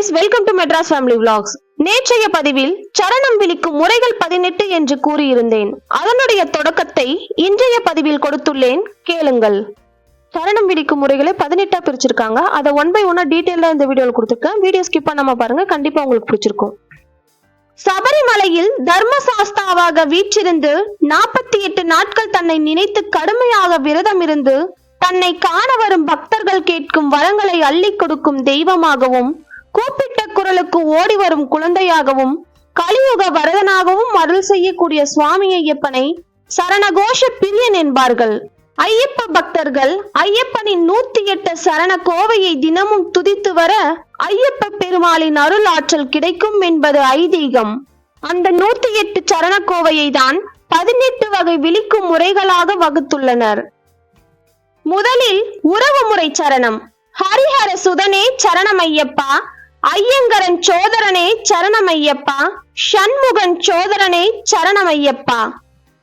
guys, welcome to Madras Family Vlogs. நேற்றைய பதிவில் சரணம் விழிக்கும் முறைகள் 18 என்று கூறியிருந்தேன். அதனுடைய தொடக்கத்தை இன்றைய பதிவில் கொடுத்துள்ளேன், கேளுங்கள். சரணம் விழிக்கும் முறைகளை 18 பிரிச்சிருக்காங்க. அதை ஒன் பை ஒன்னா டீடைலா இந்த வீடியோல கொடுத்திருக்கேன். வீடியோ ஸ்கிப் பண்ணாம பாருங்க, கண்டிப்பா உங்களுக்கு பிடிச்சிருக்கும். சபரிமலையில் தர்மசாஸ்தாவாக வீற்றிருந்து 48 நாட்கள் தன்னை நினைத்து கடுமையாக விரதம் இருந்து தன்னை காண வரும் பக்தர்கள் கேட்கும் வரங்களை அள்ளி கொடுக்கும் தெய்வமாகவும், கூப்பிட்ட குரலுக்கு ஓடி வரும் குழந்தையாகவும், கலியுக வரதனாகவும் அருள் செய்யக்கூடிய சுவாமி ஐயப்பனை சரணகோஷ பிரியன் என்பார்கள். ஐயப்ப பக்தர்கள் ஐயப்பனின் 108 சரண கோவையை தினமும் துதித்து வர ஐயப்ப பெருமாளின் அருள் ஆற்றல் கிடைக்கும் என்பது ஐதீகம். அந்த 108 சரண கோவையை தான் 18 வகை விழிக்கும் முறைகளாக வகுத்துள்ளனர். முதலில் உறவு முறை சரணம். ஹரிஹர சுதனே சரணமையப்பா, ஐயங்கரன் சோதரனே சரணமையப்பா, ஷண்முகன் சோதரனே சரணமையப்பா.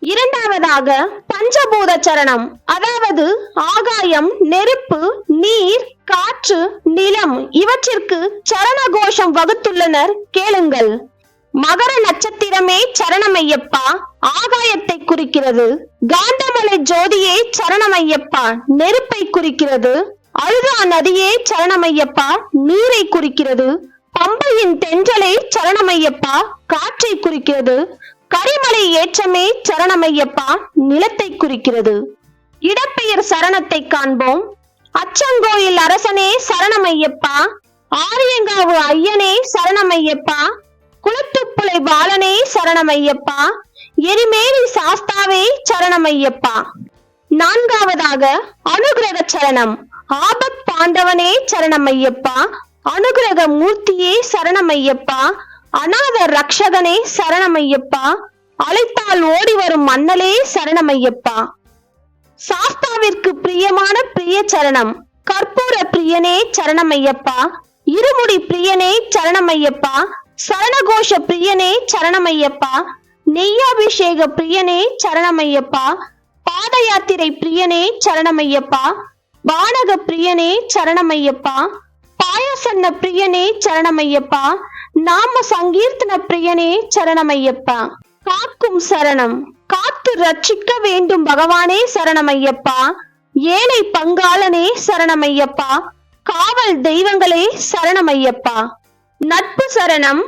இரண்டாவதாக பஞ்சபூத சரணம், அதாவது ஆகாயம், நெருப்பு, நீர், காற்று, நிலம் இவற்றிற்கு சரண கோஷம் வகுத்துள்ளனர், கேளுங்கள். மகர நட்சத்திரமே சரணமையப்பா, ஆகாயத்தை குறிக்கிறது. காந்தமலை ஜோதியே சரணமையப்பா, நெருப்பை குறிக்கிறது. அழுதா நதியே சரணமையப்பா, நீரை குறிக்கிறது. பம்பையின் தென்றலே சரணமையப்பா, காற்றை குறிக்கிறது. கரிமலை ஏற்றமே சரணமையப்பா, நிலத்தை குறிக்கிறது. இடப்பெயர் சரணத்தை காண்போம். அச்சங்கோயில் அரசனே சரணமையப்பா, ஆரியங்காவு ஐயனே சரணமையப்பா, குளத்துப்புலை பாலனே சரணமையப்பா, எரிமேலி சாஸ்தாவே சரணமையப்பா. நான்காவதாக அனுகிரக சரணம். ஆபத் பாண்டவனே சரணமையப்பா, அனுகிரக மூர்த்தியே சரணமையப்பா, அநாத ரக்ஷகனே சரணமையப்பா, அழைத்தால் ஓடி வரும் மன்னலே சரணமையப்பா. சாஸ்தாவிற்கு பிரியமான பிரிய சரணம். கற்பூர பிரியனே சரணமையப்பா, இருமுடி பிரியனே சரணமையப்பா, சரணகோஷ பிரியனே சரணமையப்பா, நெய்யாபிஷேக பிரியனே சரணமையப்பா, பாத யாத்திரை பிரியனே சரணமையப்பா, பானக பிரியனே சரணமையப்பா, பாயசன்ன பிரியனே சரணமையப்பா, நாம சங்கீர்த்தன பிரியனே சரணமையப்பா. காக்கும் சரணம். காத்து ரட்சிக்க வேண்டும் பகவானே சரணமையப்பா, ஏழை பங்காளனே சரணமையப்பா, காவல் தெய்வங்களே சரணமையப்பா. நட்பு சரணம்.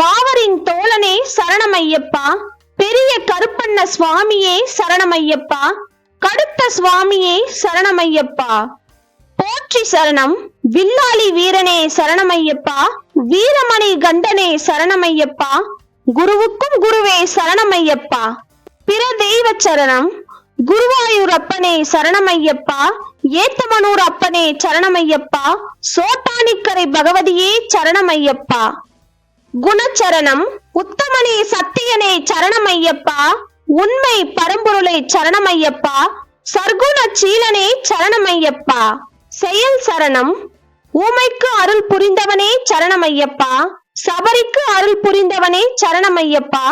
வாவரின் தோழனே சரணமையப்பா, பெரிய கருப்பண்ண சுவாமியே சரணமையப்பா, கடுத்த சுவாமியே சரணமையப்பா. போற்றி சரணம். வில்லாளி வீரனே சரணமையப்பா, வீரமணி கண்டனே சரணமையப்பா, குருவுக்கும் குருவே சரணமையப்பா. பிற தெய்வ சரணம். குருவாயூர் அப்பனே சரணமையப்பா, ஏத்தமனூர் அப்பனே சரணமையப்பா, சோட்டானிக்கரை பகவதியே சரணமையப்பா. குணச்சரணம். உத்தமனே சத்தியனே சரணமையப்பா, உண்மை பரம்பொருளை சரணமையப்பா, சர்க்குண சீலனே சரணமையப்பா. செயல் சரணம். ஊமைக்கு அருள் புரிந்தவனே சரணமையப்பா, சபரிக்கு அருள் புரிந்தவனே சரணமையப்பா,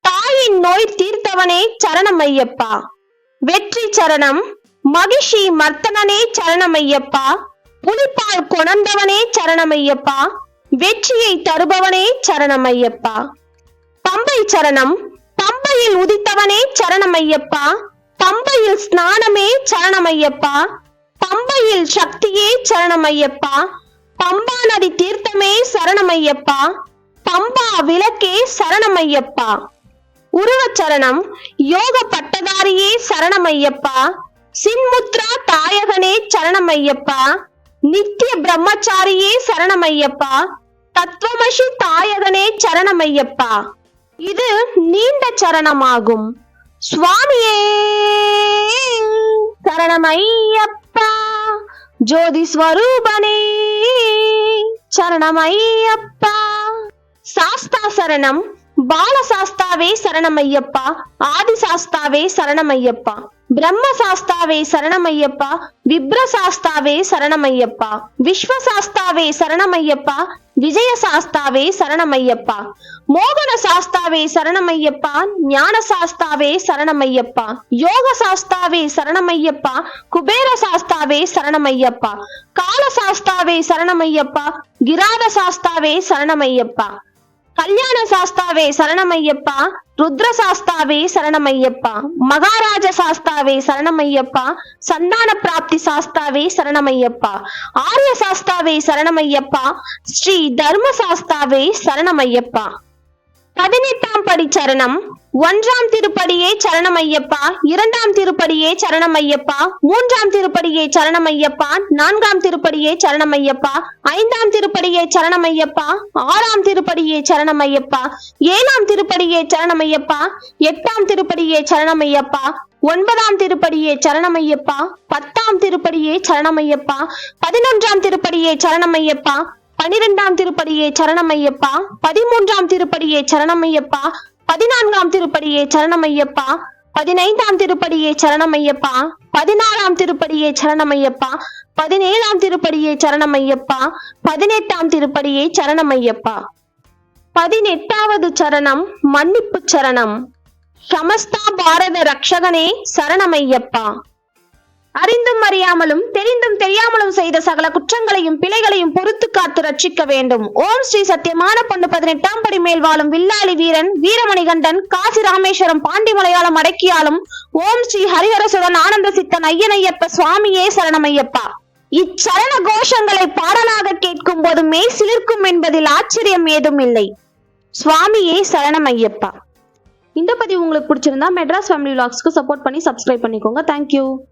தாயின் நோய் தீர்த்தவனே சரணமையப்பா. வெற்றி சரணம். மகிஷி மர்த்தனனே சரணமையப்பா, புலிப்பால் கொணர்ந்தவனே சரணமையப்பா, வெற்றியை தருபவனே சரணமையப்பா. பம்பை சரணம். பம்பையில் உதித்தவனே சரணமையப்பா, பம்பையில் ஸ்நானமே சரணமையப்பா, பம்பையில் சக்தியே சரணமையப்பா, பம்பா நதி தீர்த்தமே சரணமையப்பா, பம்பா விளக்கே சரணமையப்பா. உருவச்சரணம். யோக பட்டதாரியே சரணமையப்பா, சின்முத்ரா தாயகனே சரணமையப்பா, நித்திய பிரம்மச்சாரியே சரணமையப்பா, தத்துவமசி தாயகனே சரணமையப்பா. இது நீண்ட சரணமாகும். சுவாமியே சரணமையப்பா, ஜோதி ஸ்வரூபனே சரணமையப்பா. சாஸ்தா சரணம். பாலசாஸ்தாவே சரணமையப்பா, ஆதிசாஸ்தாவே சரணமையப்பா, பிரம்மசாஸ்தாவே சரணமையப்பா, விப்ரசாஸ்தாவே சரணமையப்பா, விஸ்வசாஸ்தாவே சரணமையப்பா, விஜயசாஸ்தாவே சரணமையப்பா, மோகன சாஸ்தாவே சரணமையப்பா, ஞான சாஸ்தாவே சரணமையப்பா, யோக சாஸ்தாவே சரணமையப்பா, குபேர சாஸ்தாவே சரணமையப்பா, கால சாஸ்தாவே சரணமையப்பா, கிராத சாஸ்தாவே சரணமையப்பா, கல்யாண சாஸ்தாவே சரணமையப்பா, ருத்ர சாஸ்தாவே சரணமையப்பா, மகாராஜ சாஸ்தாவே சரணமையப்பா, சந்தான பிராப்தி சாஸ்தாவே சரணமையப்பா, ஆரிய சாஸ்தாவே சரணமையப்பா, ஸ்ரீ தர்ம சாஸ்தாவே சரணமையப்பா. 18ஆம் படி சரணம். 1ஆம் திருப்படியே சரணமையப்பா, 2ஆம் திருப்படியே சரணமையப்பா, 3ஆம் திருப்படியே சரணமையப்பா, 4ஆம் திருப்படியே சரணமையப்பா, 5ஆம் திருப்படியே சரணமையப்பா, 6ஆம் திருப்படியே சரணமையப்பா, 7ஆம் திருப்படியே சரணமையப்பா, 8ஆம் திருப்படியே சரணமையப்பா, 9ஆம் திருப்படியே சரணமையப்பா, 10ஆம் திருப்படியே சரணமையப்பா, 11ஆம் திருப்படியே சரணமையப்பா, 12ஆம் திருப்படியே சரணமையப்பா, 13ஆம் திருப்படியே சரணமையப்பா, 14ஆம் திருப்படியே சரணமையப்பா, 15ஆம் திருப்படியே சரணமையப்பா, 16ஆம் திருப்படியே சரணமையப்பா, 17ஆம் திருப்படியே சரணமையப்பா, 18ஆம் திருப்படியே சரணமையப்பா. 18வது சரணம் மன்னிப்பு சரணம். சமஸ்தா பாரத ரக்ஷகனே சரணமையப்பா. அறிந்தும் அறியாமலும் தெரிந்தும் தெரியாமலும் செய்த சகல குற்றங்களையும் பிழைகளையும் பொறுத்து காத்து ரட்சிக்க வேண்டும். ஓம் ஸ்ரீ சத்தியமான பொண்ணு 18ஆம் படி மேல் வாழும் வில்லாளி வீரன் வீரமணிகண்டன் காசி ராமேஸ்வரம் பாண்டி மலையாளம் அடக்கியாலும் ஓம் ஸ்ரீ ஹரிஹரசுடன் ஆனந்த சித்தன் ஐயனையப்ப சுவாமியே சரணமையப்பா. இச்சரண கோஷங்களை பாடலாக கேட்கும் போது மெய் சிலிர்க்கும் என்பதில் ஆச்சரியம் ஏதும் இல்லை. சுவாமியே சரணமையப்பா. இந்த பதிவு உங்களுக்கு பிடிச்சிருந்தா மெட்ராஸ் ஃபேமிலி விலாக்ஸ்க்கு சப்போர்ட் பண்ணி சப்ஸ்கிரைப் பண்ணிக்கோங்க. தேங்க்யூ.